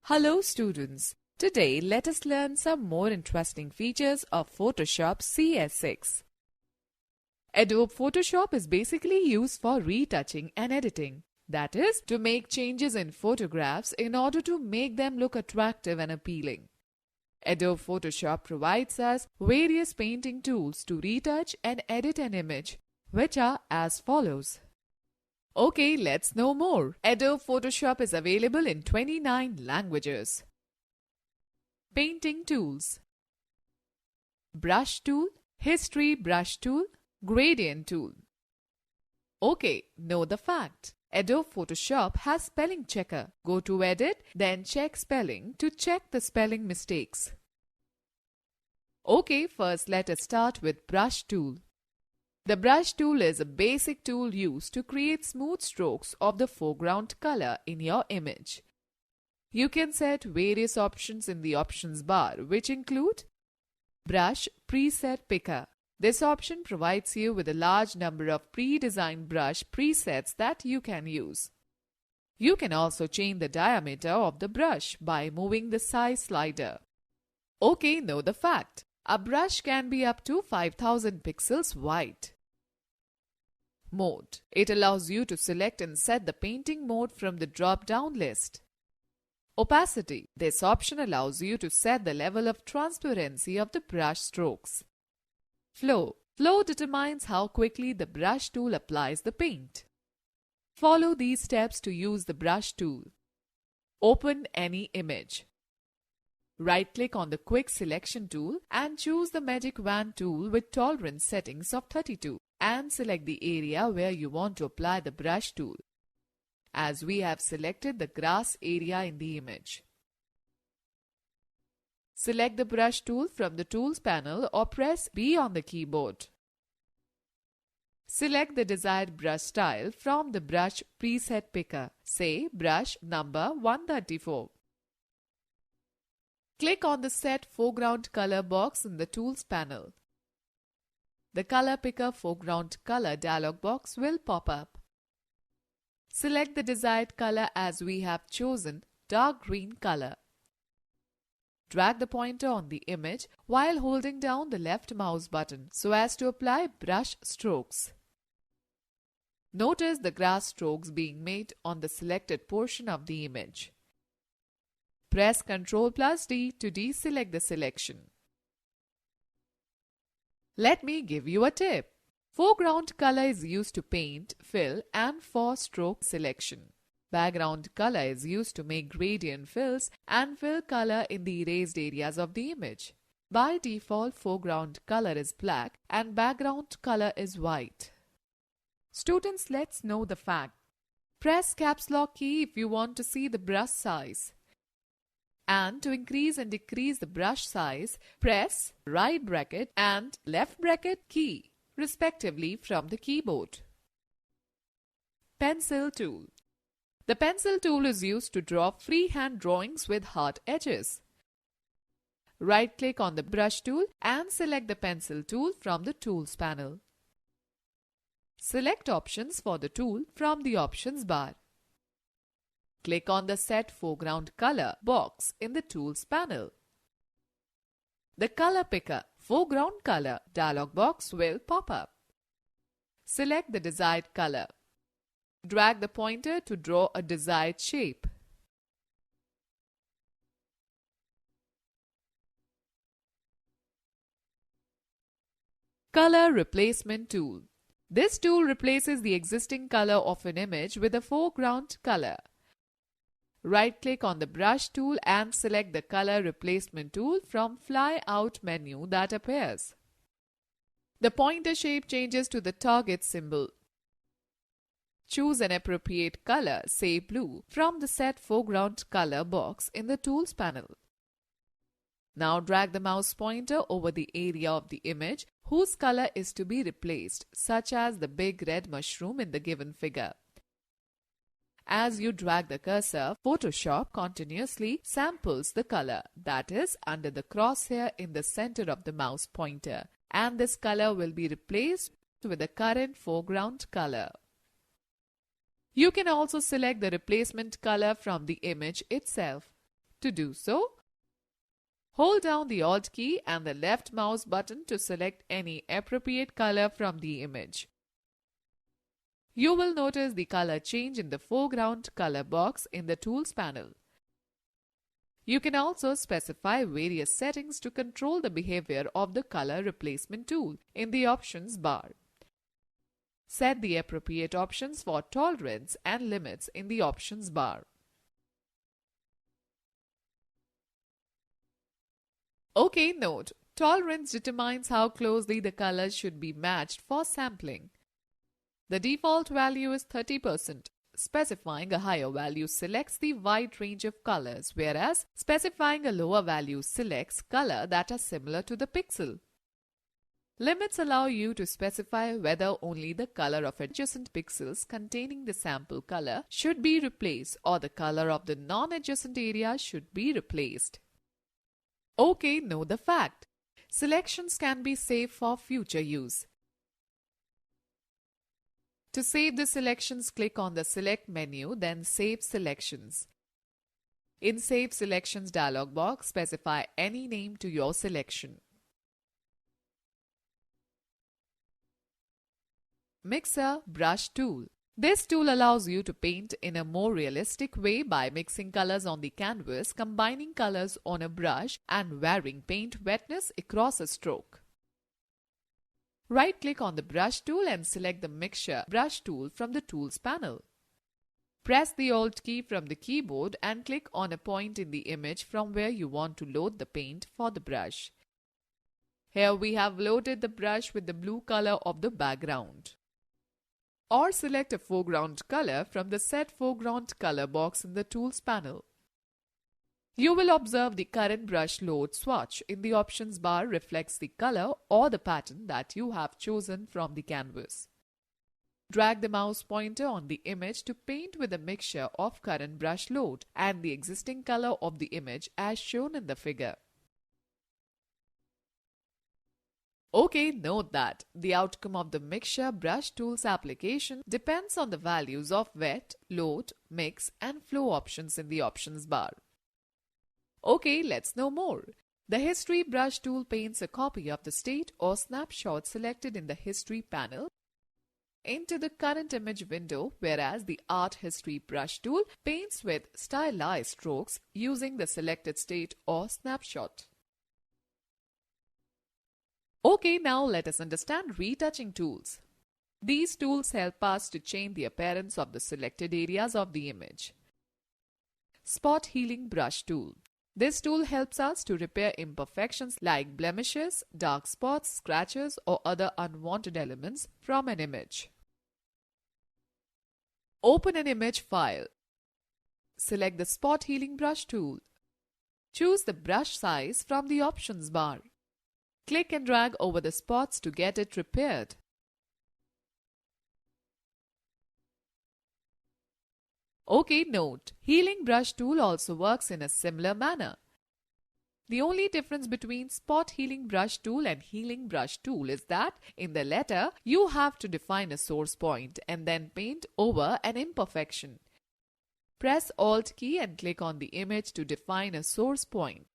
Hello students, today let us learn some more interesting features of Photoshop CS6. Adobe Photoshop is basically used for retouching and editing. That is, to make changes in photographs in order to make them look attractive and appealing. Adobe Photoshop provides us various painting tools to retouch and edit an image, which are as follows. Okay, let's know more. Adobe Photoshop is available in 29 languages. Painting tools. Brush tool, history brush tool, gradient tool. Okay, know the fact. Adobe Photoshop has spelling checker. Go to edit, then check spelling to check the spelling mistakes. Okay, first let us start with brush tool. The brush tool is a basic tool used to create smooth strokes of the foreground color in your image. You can set various options in the options bar, which include Brush Preset Picker. This option provides you with a large number of pre-designed brush presets that you can use. You can also change the diameter of the brush by moving the size slider. Okay, know the fact. A brush can be up to 5000 pixels wide. Mode. It allows you to select and set the painting mode from the drop-down list. Opacity. This option allows you to set the level of transparency of the brush strokes. Flow. Flow determines how quickly the brush tool applies the paint. Follow these steps to use the brush tool. Open any image. Right-click on the Quick Selection tool and choose the Magic Wand tool with tolerance settings of 32 and select the area where you want to apply the brush tool, as we have selected the grass area in the image. Select the brush tool from the Tools panel or press B on the keyboard. Select the desired brush style from the Brush Preset Picker, say brush number 134. Click on the Set Foreground Color box in the Tools panel. The Color Picker Foreground Color dialog box will pop up. Select the desired color as we have chosen dark green color. Drag the pointer on the image while holding down the left mouse button so as to apply brush strokes. Notice the grass strokes being made on the selected portion of the image. Press Ctrl+D to deselect the selection. Let me give you a tip. Foreground color is used to paint, fill and for stroke selection. Background color is used to make gradient fills and fill color in the erased areas of the image. By default, foreground color is black and background color is white. Students, let's know the fact. Press Caps Lock key if you want to see the brush size. And to increase and decrease the brush size, press right bracket and left bracket key, respectively, from the keyboard. Pencil tool. The pencil tool is used to draw freehand drawings with hard edges. Right-click on the brush tool and select the pencil tool from the Tools panel. Select options for the tool from the options bar. Click on the Set Foreground Color box in the Tools panel. The Color Picker Foreground Color dialog box will pop up. Select the desired color. Drag the pointer to draw a desired shape. Color Replacement Tool. This tool replaces the existing color of an image with a foreground color. Right-click on the brush tool and select the color replacement tool from Fly Out menu that appears. The pointer shape changes to the target symbol. Choose an appropriate color, say blue, from the Set Foreground Color box in the Tools panel. Now drag the mouse pointer over the area of the image whose color is to be replaced, such as the big red mushroom in the given figure. As you drag the cursor, Photoshop continuously samples the color, that is, under the crosshair in the center of the mouse pointer, and this color will be replaced with the current foreground color. You can also select the replacement color from the image itself. To do so, hold down the Alt key and the left mouse button to select any appropriate color from the image. You will notice the color change in the foreground color box in the Tools panel. You can also specify various settings to control the behavior of the color replacement tool in the options bar. Set the appropriate options for tolerance and limits in the options bar. OK, note, tolerance determines how closely the colors should be matched for sampling. The default value is 30%. Specifying a higher value selects the wide range of colors, whereas specifying a lower value selects colors that are similar to the pixel. Limits allow you to specify whether only the color of adjacent pixels containing the sample color should be replaced or the color of the non-adjacent area should be replaced. OK, know the fact. Selections can be saved for future use. To save the selections, click on the Select menu, then Save Selections. In Save Selections dialog box, specify any name to your selection. Mixer Brush Tool. This tool allows you to paint in a more realistic way by mixing colors on the canvas, combining colors on a brush, and varying paint wetness across a stroke. Right-click on the Brush tool and select the Mixture Brush tool from the Tools panel. Press the Alt key from the keyboard and click on a point in the image from where you want to load the paint for the brush. Here we have loaded the brush with the blue color of the background. Or select a foreground color from the Set Foreground Color box in the Tools panel. You will observe the current brush load swatch in the options bar reflects the color or the pattern that you have chosen from the canvas. Drag the mouse pointer on the image to paint with a mixture of current brush load and the existing color of the image as shown in the figure. OK, note that the outcome of the Mixture Brush Tools application depends on the values of wet, load, mix and flow options in the options bar. OK, let's know more. The History Brush tool paints a copy of the state or snapshot selected in the History panel into the current image window, whereas the Art History Brush tool paints with stylized strokes using the selected state or snapshot. OK, now let us understand retouching tools. These tools help us to change the appearance of the selected areas of the image. Spot Healing Brush tool. This tool helps us to repair imperfections like blemishes, dark spots, scratches, or other unwanted elements from an image. Open an image file. Select the Spot Healing Brush tool. Choose the brush size from the options bar. Click and drag over the spots to get it repaired. OK, note, Healing Brush tool also works in a similar manner. The only difference between Spot Healing Brush tool and Healing Brush tool is that in the latter, you have to define a source point and then paint over an imperfection. Press Alt key and click on the image to define a source point.